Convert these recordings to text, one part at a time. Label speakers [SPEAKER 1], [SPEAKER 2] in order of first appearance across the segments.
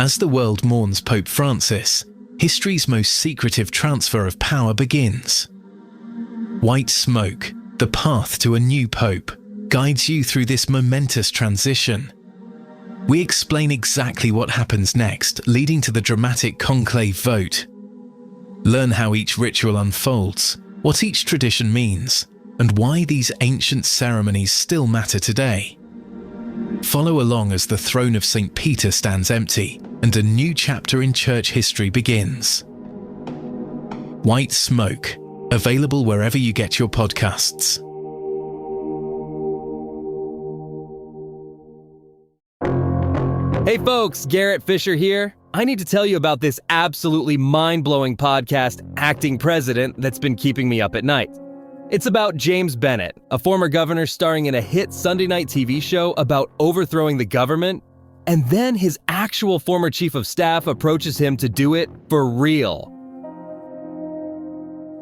[SPEAKER 1] As the world mourns Pope Francis, history's most secretive transfer of power begins. White smoke, the path to a new pope, guides you through this momentous transition. We explain exactly what happens next, leading to the dramatic conclave vote. Learn how each ritual unfolds, what each tradition means, and why these ancient ceremonies still matter today. Follow along as the throne of St. Peter stands empty and a new chapter in church history begins. White Smoke, available wherever you get your podcasts.
[SPEAKER 2] Hey folks, Garrett Fisher here. I need to tell you about this absolutely mind-blowing podcast, Acting President, that's been keeping me up at night. It's about James Bennett, a former governor starring in a hit Sunday night TV show about overthrowing the government, and then his actual former chief of staff approaches him to do it for real.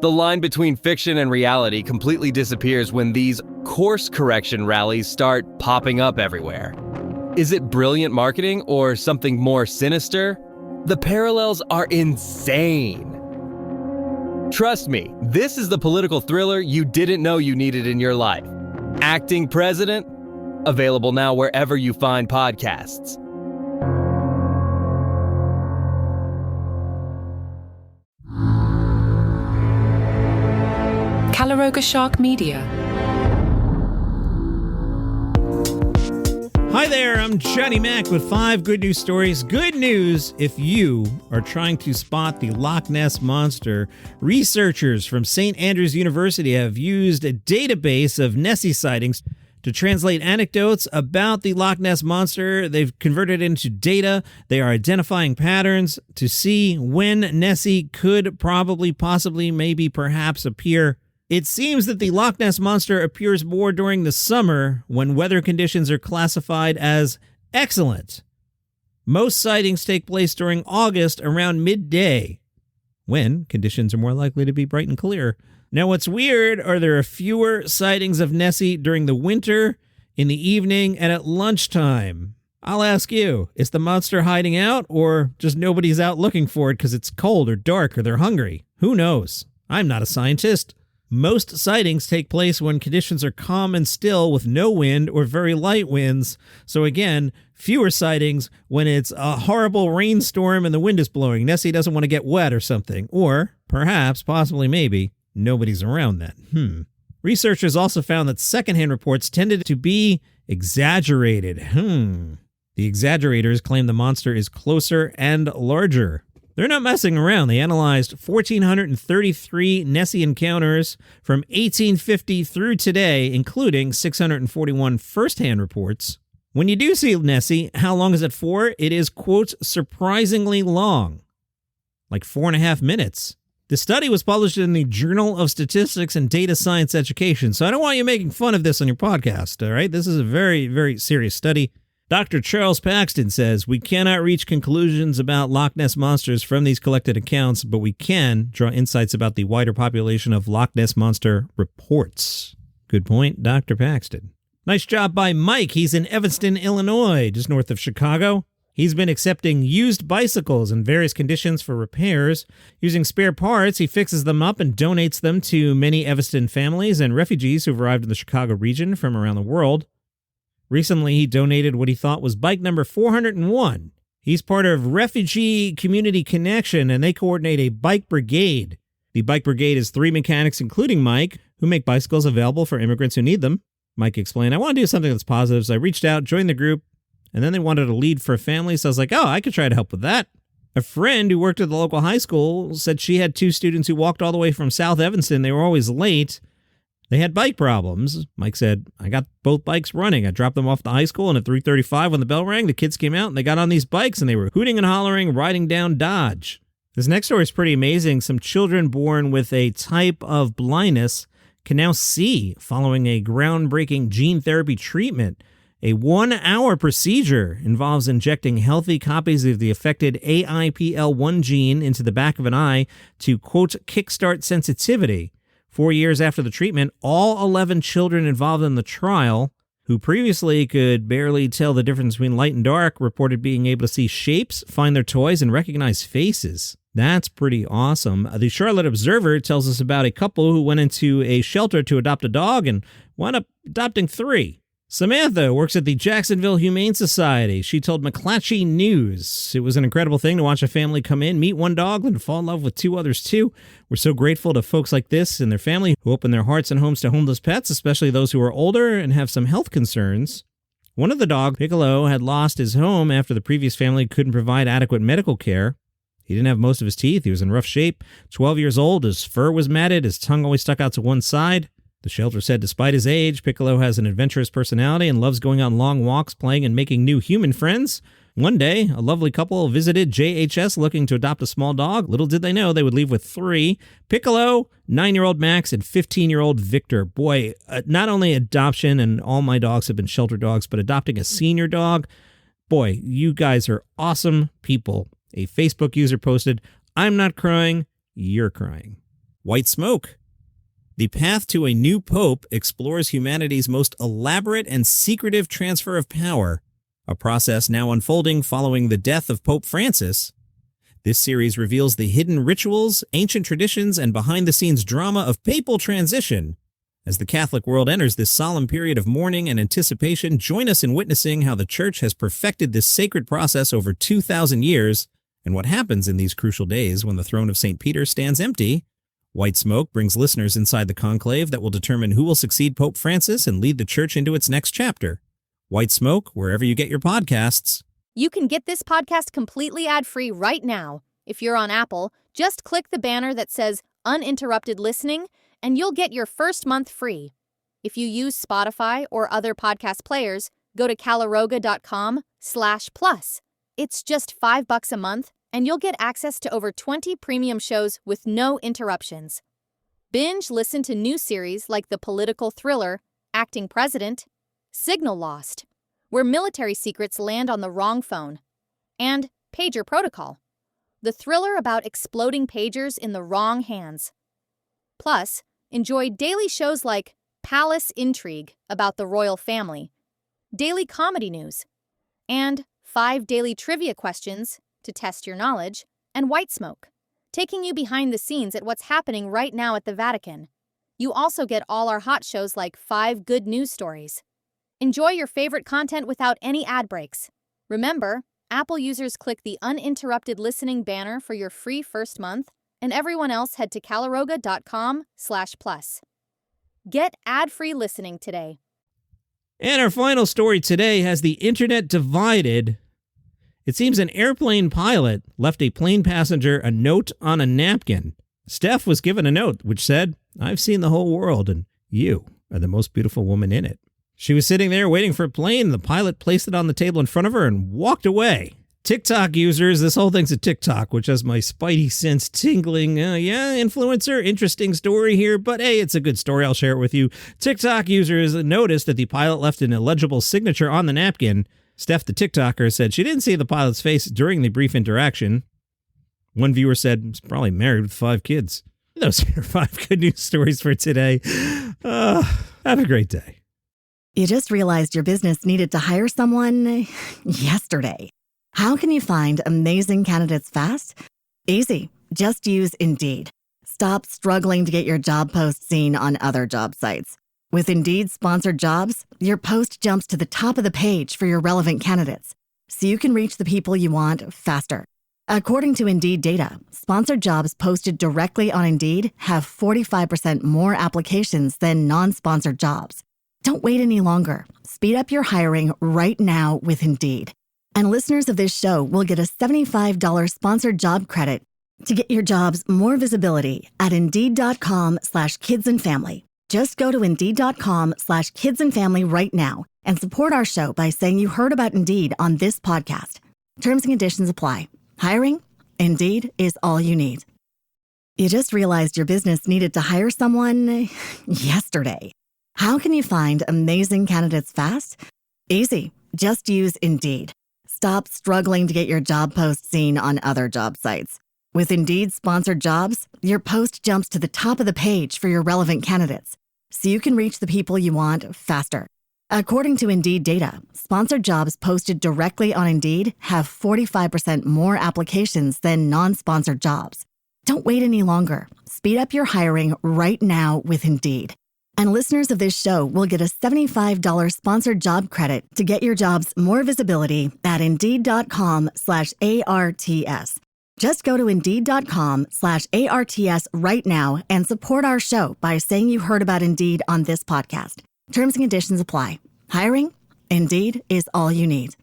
[SPEAKER 2] The line between fiction and reality completely disappears when these course correction rallies start popping up everywhere. Is it brilliant marketing or something more sinister? The parallels are insane. Trust me, this is the political thriller you didn't know you needed in your life. Acting President, available now wherever you find podcasts.
[SPEAKER 3] Caloroga Shark Media.
[SPEAKER 4] Hi there, I'm Johnny Mac with 5 good news stories. Good news if you are trying to spot the Loch Ness Monster. Researchers from St. Andrews University have used a database of Nessie sightings to translate anecdotes about the Loch Ness Monster. They've converted it into data. They are identifying patterns to see when Nessie could probably, possibly, maybe, perhaps appear. It seems that the Loch Ness Monster appears more during the summer when weather conditions are classified as excellent. Most sightings take place during August around midday, when conditions are more likely to be bright and clear. Now, what's weird are there are fewer sightings of Nessie during the winter, in the evening, and at lunchtime. I'll ask you, is the monster hiding out, or just nobody's out looking for it because it's cold or dark or they're hungry? Who knows? I'm not a scientist. Most sightings take place when conditions are calm and still with no wind or very light winds. So again, fewer sightings when it's a horrible rainstorm and the wind is blowing. Nessie doesn't want to get wet or something. Or perhaps, possibly, maybe, nobody's around then. Researchers also found that secondhand reports tended to be exaggerated. The exaggerators claim the monster is closer and larger. They're not messing around. They analyzed 1,433 Nessie encounters from 1850 through today, including 641 first-hand reports. When you do see Nessie, how long is it for? It is, quote, surprisingly long. Like 4.5 minutes. The study was published in the Journal of Statistics and Data Science Education, so I don't want you making fun of this on your podcast, all right? This is a very, very serious study. Dr. Charles Paxton says, we cannot reach conclusions about Loch Ness monsters from these collected accounts, but we can draw insights about the wider population of Loch Ness monster reports. Good point, Dr. Paxton. Nice job by Mike. He's in Evanston, Illinois, just north of Chicago. He's been accepting used bicycles in various conditions for repairs. Using spare parts, he fixes them up and donates them to many Evanston families and refugees who've arrived in the Chicago region from around the world. Recently, he donated what he thought was bike number 401. He's part of Refugee Community Connection, and they coordinate a bike brigade. The bike brigade is 3 mechanics, including Mike, who make bicycles available for immigrants who need them. Mike explained, I want to do something that's positive, so I reached out, joined the group, and then they wanted a lead for a family, so I was like, oh, I could try to help with that. A friend who worked at the local high school said she had 2 students who walked all the way from South Evanston. They were always late. They had bike problems. Mike said, I got both bikes running. I dropped them off at the high school, and at 3:35 when the bell rang, the kids came out, and they got on these bikes, and they were hooting and hollering, riding down Dodge. This next story is pretty amazing. Some children born with a type of blindness can now see following a groundbreaking gene therapy treatment. A 1-hour procedure involves injecting healthy copies of the affected AIPL1 gene into the back of an eye to, quote, kickstart sensitivity. 4 years after the treatment, all 11 children involved in the trial who previously could barely tell the difference between light and dark, reported being able to see shapes, find their toys, and recognize faces. That's pretty awesome. The Charlotte Observer tells us about a couple who went into a shelter to adopt a dog and wound up adopting 3. Samantha works at the Jacksonville Humane Society. She told McClatchy News it was an incredible thing to watch a family come in, meet one dog, and fall in love with 2 others too. We're so grateful to folks like this and their family who open their hearts and homes to homeless pets, especially those who are older and have some health concerns. One of the dogs, Piccolo, had lost his home after the previous family couldn't provide adequate medical care. He didn't have most of his teeth. He was in rough shape. 12 years old. His fur was matted. His tongue always stuck out to one side. The shelter said despite his age, Piccolo has an adventurous personality and loves going on long walks, playing and making new human friends. One day, a lovely couple visited JHS looking to adopt a small dog. Little did they know they would leave with 3. Piccolo, 9-year-old Max, and 15-year-old Victor. Boy, not only adoption, and all my dogs have been shelter dogs, but adopting a senior dog. Boy, you guys are awesome people. A Facebook user posted, "I'm not crying, you're crying." White smoke. The path to a new pope explores humanity's most elaborate and secretive transfer of power, a process now unfolding following the death of Pope Francis. This series reveals the hidden rituals, ancient traditions, and behind-the-scenes drama of papal transition. As the Catholic world enters this solemn period of mourning and anticipation, join us in witnessing how the Church has perfected this sacred process over 2,000 years, and what happens in these crucial days when the throne of St. Peter stands empty. White Smoke brings listeners inside the conclave that will determine who will succeed Pope Francis and lead the Church into its next chapter. White Smoke, wherever you get your podcasts.
[SPEAKER 5] You can get this podcast completely ad-free right now. If you're on Apple, just click the banner that says Uninterrupted Listening, and you'll get your first month free. If you use Spotify or other podcast players, go to caloroga.com/plus. It's just $5 a month, and you'll get access to over 20 premium shows with no interruptions. Binge listen to new series like the political thriller Acting President, Signal Lost, where military secrets land on the wrong phone, and Pager Protocol, the thriller about exploding pagers in the wrong hands. Plus, enjoy daily shows like Palace Intrigue about the royal family, daily comedy news, and 5 daily trivia questions to test your knowledge, and White Smoke, taking you behind the scenes at what's happening right now at the Vatican. You also get all our hot shows like 5 good news stories. Enjoy your favorite content without any ad breaks. Remember, Apple users click the Uninterrupted Listening banner for your free first month, and everyone else head to caloroga.com/plus. Get ad-free listening today.
[SPEAKER 4] And our final story today has the internet divided. It seems an airplane pilot left a plane passenger a note on a napkin. Steph was given a note which said, "I've seen the whole world, and you are the most beautiful woman in it." She was sitting there waiting for a plane, and the pilot placed it on the table in front of her and walked away. TikTok users, this whole thing's a TikTok, which has my spidey sense tingling. Influencer, interesting story here, but hey, it's a good story. I'll share it with you. TikTok users noticed that the pilot left an illegible signature on the napkin. Steph, the TikToker, said she didn't see the pilot's face during the brief interaction. One viewer said he's probably married with 5 kids. Those are 5 good news stories for today. Have a great day.
[SPEAKER 6] You just realized your business needed to hire someone yesterday. How can you find amazing candidates fast? Easy. Just use Indeed. Stop struggling to get your job post seen on other job sites. With Indeed sponsored jobs, your post jumps to the top of the page for your relevant candidates, so you can reach the people you want faster. According to Indeed data, sponsored jobs posted directly on Indeed have 45% more applications than non-sponsored jobs. Don't wait any longer. Speed up your hiring right now with Indeed. And listeners of this show will get a $75 sponsored job credit to get your jobs more visibility at Indeed.com/kidsandfamily. Just go to Indeed.com/kidsandfamily right now and support our show by saying you heard about Indeed on this podcast. Terms and conditions apply. Hiring? Indeed is all you need. You just realized your business needed to hire someone yesterday. How can you find amazing candidates fast? Easy. Just use Indeed. Stop struggling to get your job post seen on other job sites. With Indeed sponsored jobs, your post jumps to the top of the page for your relevant candidates, so you can reach the people you want faster. According to Indeed data, sponsored jobs posted directly on Indeed have 45% more applications than non-sponsored jobs. Don't wait any longer. Speed up your hiring right now with Indeed. And listeners of this show will get a $75 sponsored job credit to get your jobs more visibility at Indeed.com/ARTS. Just go to Indeed.com/ARTS right now and support our show by saying you heard about Indeed on this podcast. Terms and conditions apply. Hiring? Indeed is all you need.